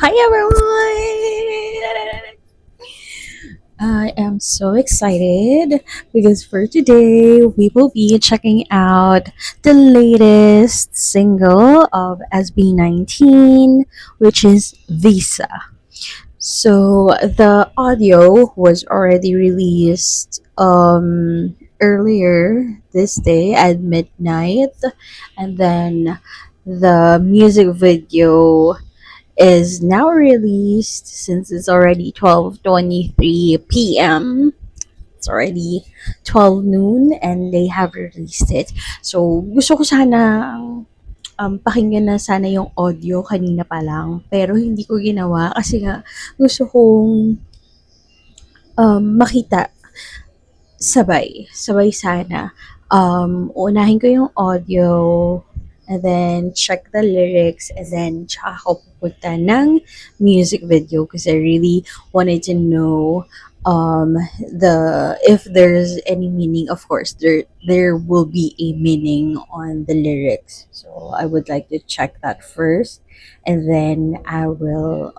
Hi everyone! I am so excited because for today we will be checking out the latest single of SB19, which is Visa. So the audio was already released earlier this day at midnight, and then the music video is now released since it's already 12:23 p.m. It's already 12 noon and they have released it. So, gusto ko sana pakinggan na sana yung audio kanina pa lang. Pero hindi ko ginawa kasi nga gusto kong makita sabay. Sabay sana. Uunahin ko yung audio and then check the lyrics and then tsaka ako pupunta ng music video because I really wanted to know the if there's any meaning. Of course there will be a meaning on the lyrics, so I would like to check that first and then I will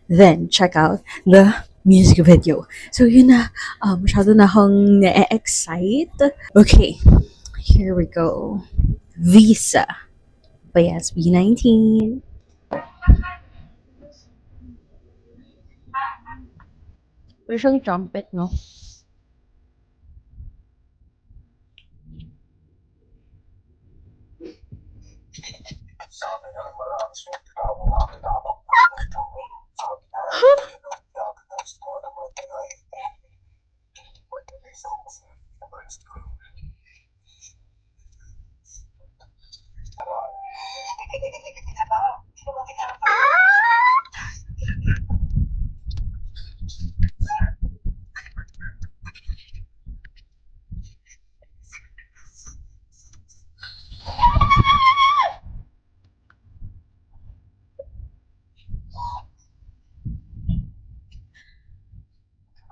then check out the music video. So yun na, masyado na akong na-excite. Okay, here we go. Visa by SB19. Pero siyang trumpet, no?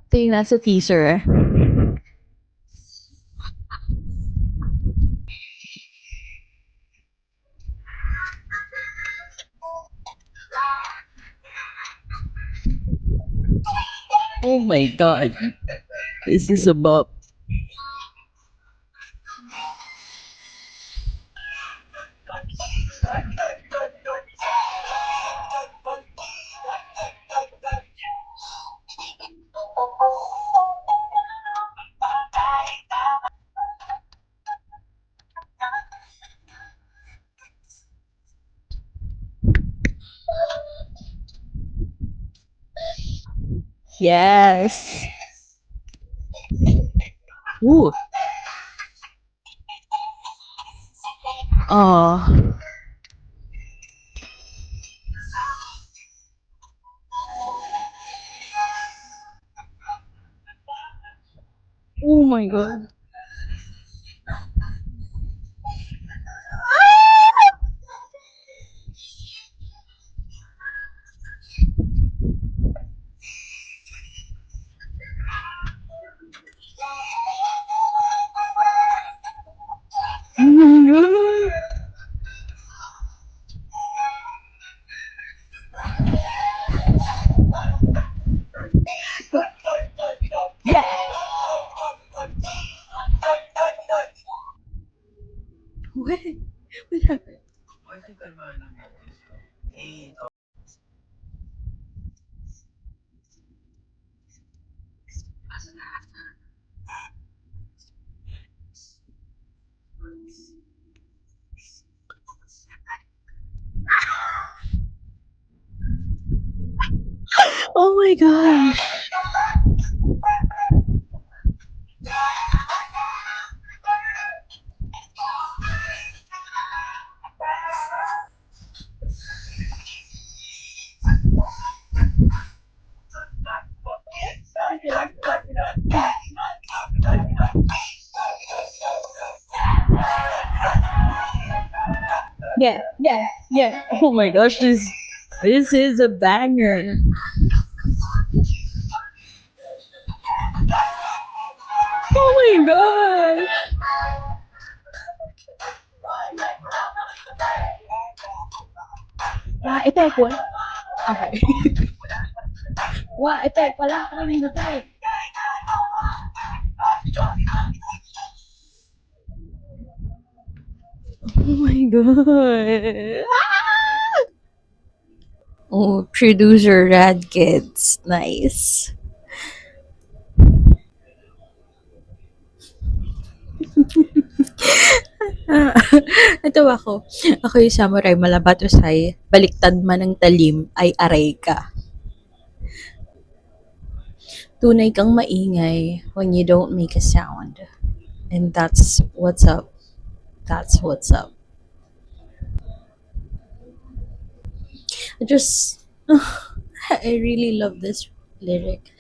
Ito yung nasa teaser. Oh my god. This is about. Yes. Ooh. Oh. Oh my god. Oh my god. Yeah. What? What happened? Oh my gosh. Yeah, yeah, yeah. Oh my gosh, this is a banger. Oh my god. Ah, ito ako. Okay. Wah, ito, wala ko rin ito. Oh my god. Oh, producer Rad Kids. Nice. Ah, ito ako. Ako yung samurai malabatusay. Baliktad man ng talim ay aray ka. Tunay kang maingay when you don't make a sound. And that's what's up. That's what's up. I just, I really love this lyric.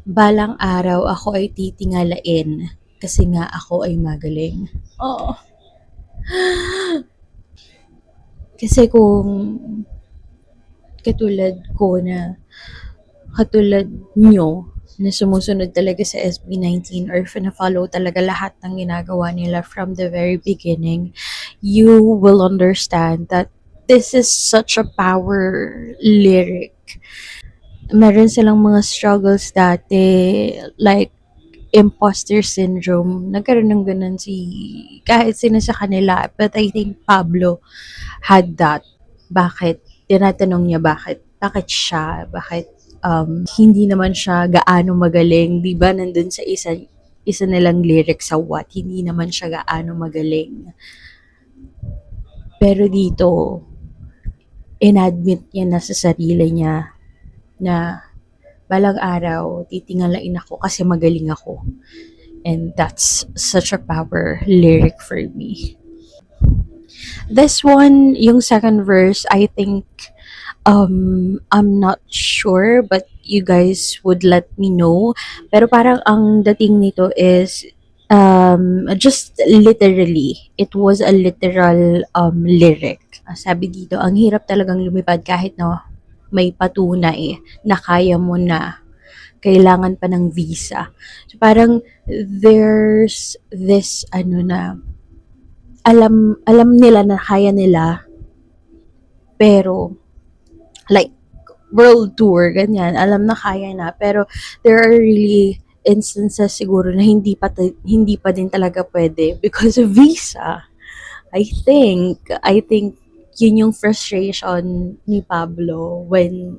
Balang araw ako ay titingalain kasi nga ako ay magaling. Oo. Kasi kung katulad ko na katulad nyo na sumusunod talaga sa SB19 or fina-follow talaga lahat ng ginagawa nila from the very beginning, you will understand that this is such a power lyric. Meron silang mga struggles dati, like imposter syndrome. Nagkaroon ng ganun kahit sino sa kanila. But I think Pablo had that. Bakit? Tinatanong niya bakit? Bakit siya? Bakit hindi naman siya gaano magaling? Di ba nandun sa isa nilang lyrics sa What? Hindi naman siya gaano magaling. Pero dito, inadmit niya na sa sarili niya na balang araw, titingalain ako kasi magaling ako. And that's such a power lyric for me. This one, yung second verse, I think I'm not sure but you guys would let me know. Pero parang ang dating nito is just literally, it was a literal lyric. Sabi dito, ang hirap talagang lumipad kahit na may patunay na kaya mo na kailangan pa ng visa. So parang there's this ano na alam nila na kaya nila pero like world tour ganyan, alam na kaya na pero there are really instances siguro na hindi pa din talaga pwede because of visa. I think yun yung frustration ni Pablo when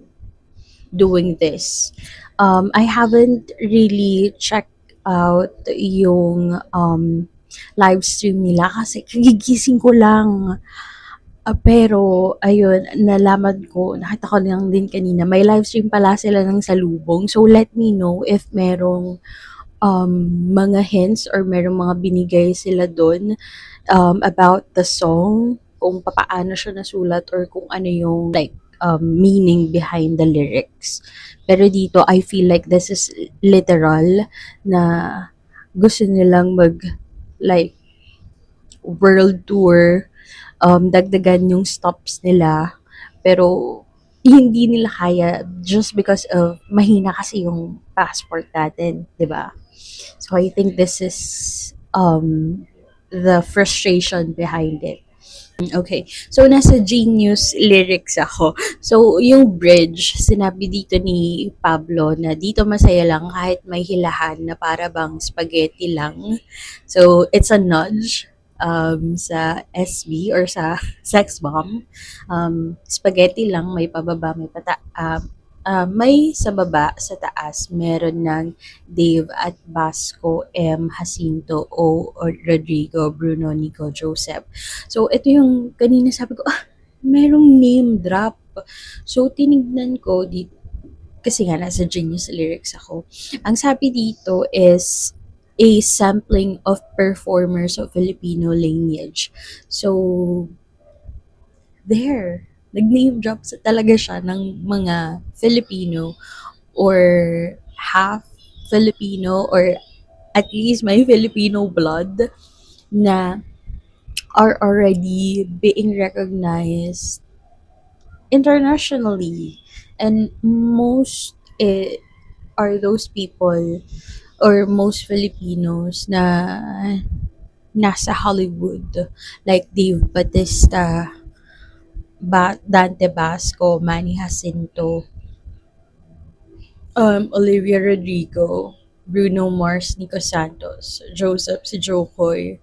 doing this. I haven't really checked out yung live stream nila kasi kagigising ko lang. Pero ayun, nalaman ko, nakita ko lang din kanina, may live stream pala sila ng salubong. So let me know if merong mga hints or merong mga binigay sila doon about the song, kung papaano siya nasulat or kung ano yung like meaning behind the lyrics. Pero dito, I feel like this is literal na gusto nilang mag like world tour, dagdagan yung stops nila, pero hindi nila kaya just because of mahina kasi yung passport natin, 'di ba? So I think this is the frustration behind it. Okay. So, nasa Genius lyrics ako. So, yung bridge, sinabi dito ni Pablo na dito masaya lang kahit may hilahan na para bang spaghetti lang. So, it's a nudge sa SB or sa sex bomb. Spaghetti lang, may pababa, may sa baba, sa taas, meron ng Dave at Basco, M. Jacinto, O. Rodrigo, Bruno, Nico, Joseph. So, ito yung kanina sabi ko, merong name drop. So, tinignan ko dito, kasi nga nasa Genius lyrics ako. Ang sabi dito is a sampling of performers of Filipino lineage. So, there, nag-name drop talaga siya ng mga Filipino or half Filipino or at least may Filipino blood na are already being recognized internationally. And most are those people or most Filipinos na nasa Hollywood like Dave Bautista, Dante Basco, Manny Jacinto, Olivia Rodrigo, Bruno Mars, Nico Santos, Joseph si Jokoy,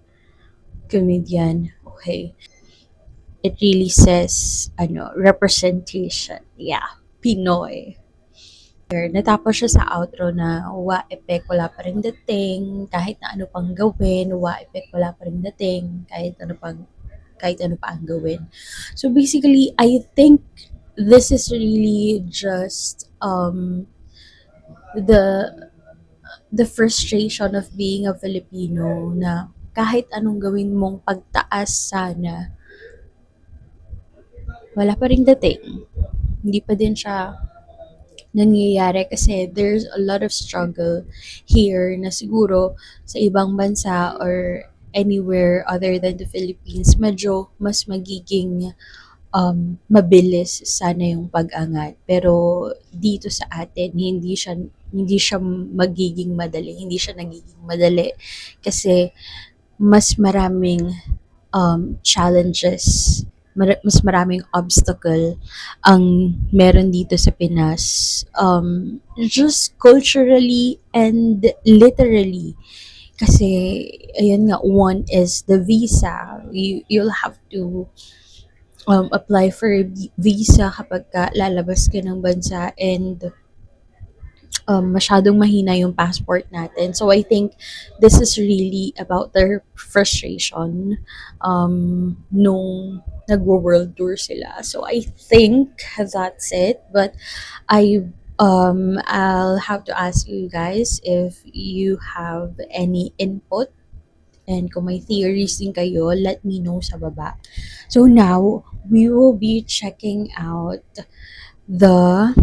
comedian. Okay. It really says, representation. Yeah, Pinoy. Natapos siya sa outro na wa epek wala pa ring dating, kahit na ano pang gawin, wa epek wala pa ring dating, kahit ano pa ang gawin. So basically, I think this is really just the the frustration of being a Filipino na kahit anong gawin mong pagtaas sana, wala pa ring dating. Hindi pa din siya nangyayari kasi there's a lot of struggle here na siguro sa ibang bansa or anywhere other than the Philippines, medyo mas magiging mabilis sana yung pag-angat. Pero dito sa atin, hindi siya magiging madali, hindi siya nagiging madali kasi mas maraming challenges, mas maraming obstacle ang meron dito sa Pinas. Just culturally and literally. Kasi, ayun nga, one is the visa. You'll have to apply for a visa kapag lalabas ka ng bansa and masyadong mahina yung passport natin. So I think this is really about their frustration nung nagwo-world tour sila. So I think that's it. But I'll have to ask you guys if you have any input and kung may theories din kayo, let me know sa baba. So now, we will be checking out the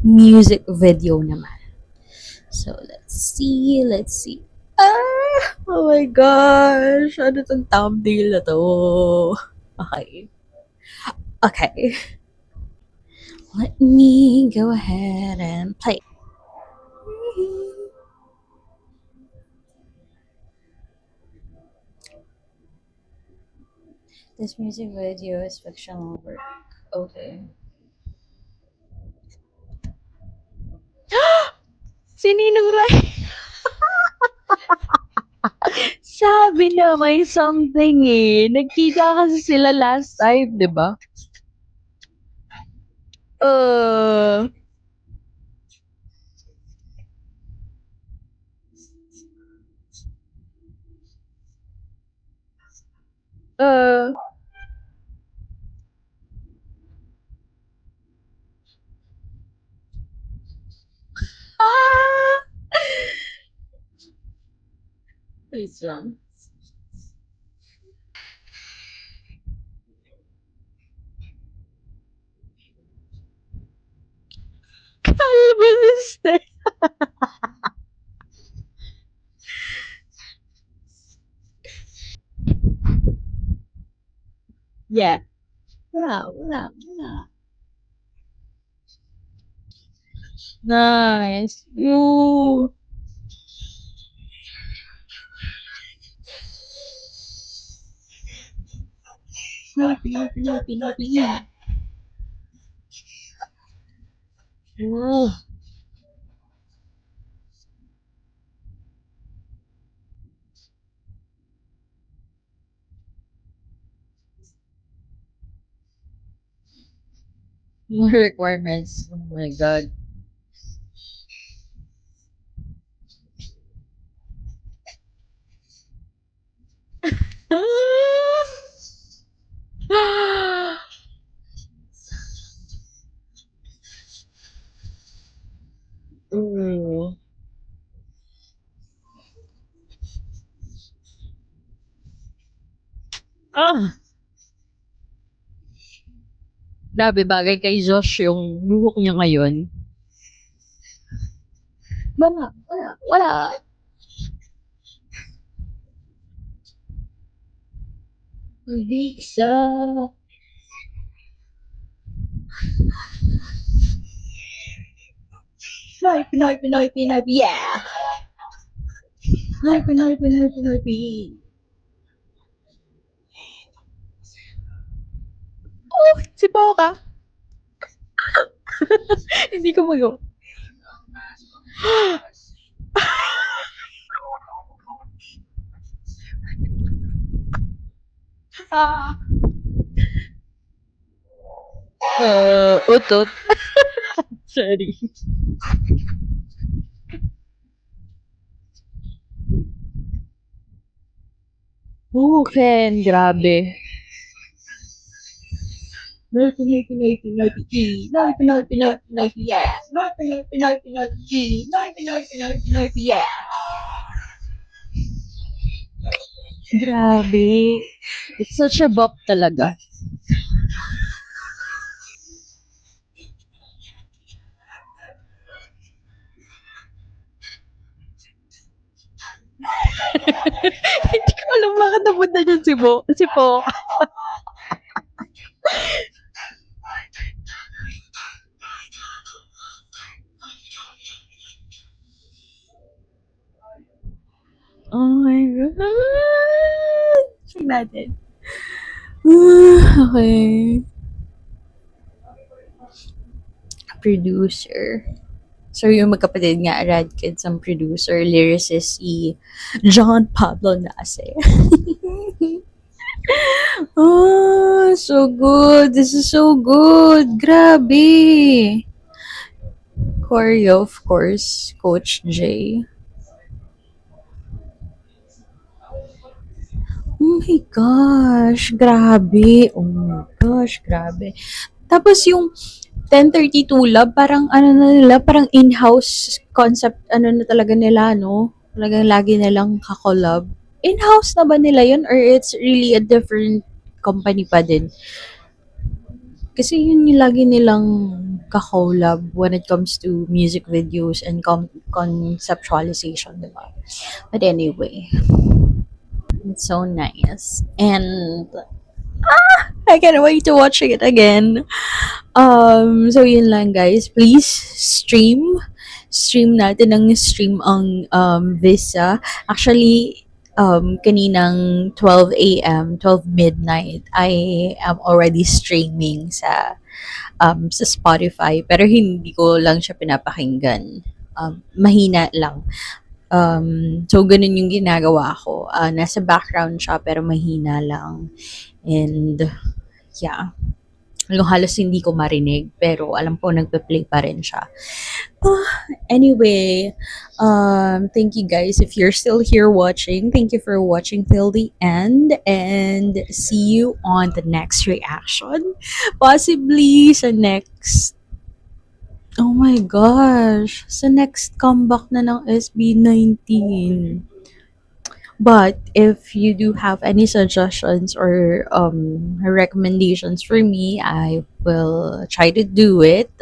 music video naman. So, let's see. Ah! Oh my gosh! Ano tong thumbnail na to? Okay. Okay. Let me go ahead and play. This music video is fictional work. Okay. Sininong Rai? Sabi na may something eh. Nagkita kasi sila last time, di ba? Uh, uh, ah! Wait lang. Kalbo sister. Yeah. Wala. Nice. You. Happy. Wow. More requirements. Oh my god. Ooh. Ah! Grabe bagay kay Josh yung buhok niya ngayon. Wala. Lisa. Pinoy, yeah! Pinoy. Oh, Si Poca. Hindi ko magawa. Ah. Utot. Sorry. Ken, grabe. Pinoy, Pinoy, Pinoy, Pinoy, Pinoy, Pinoy, Pinoy, Pinoy, yeah. Pinoy, Pinoy, Pinoy, Pinoy, Pinoy, Pinoy, Pinoy, Pinoy, yeah. Grabe. It's such a bop talaga. Hindi ko alam bakit napunta dyan si Po. Oh my God. Check natin. Okay. Producer. So, yung magkapatid nga, Rad Kids ang producer, lyricist si John Pablo Nase. Oh, so good. This is so good. Grabe. Choreo, of course, Coach J. Oh my gosh, grabe. Oh my gosh, grabe. Tapos yung 1032 Lab, parang ano na nila, parang in-house concept, ano na talaga nila, no? Talagang lagi nilang kakolab. In-house na ba nila yun or it's really a different company pa din? Kasi yun yung lagi nilang kakolab when it comes to music videos and conceptualization, diba? But anyway, it's so nice. And I can't wait to watch it again. So yun lang guys. Please stream. Stream natin ng stream ang Visa. Actually, kaninang 12 a.m., 12 midnight, I am already streaming sa Spotify. Pero hindi ko lang siya pinapakinggan. Mahina lang. So, ganun yung ginagawa ko. Nasa background siya, pero mahina lang. And, yeah. Yung halos hindi ko marinig, pero alam ko nagpe-play pa rin siya. Anyway, thank you guys. If you're still here watching, thank you for watching till the end. And see you on the next reaction. Possibly sa next... Oh my gosh! Sa next comeback na ng SB19. But if you do have any suggestions or recommendations for me, I will try to do it.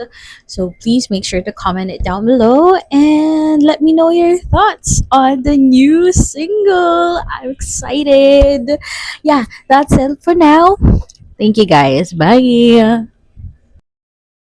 So please make sure to comment it down below and let me know your thoughts on the new single. I'm excited. Yeah, that's it for now. Thank you guys. Bye.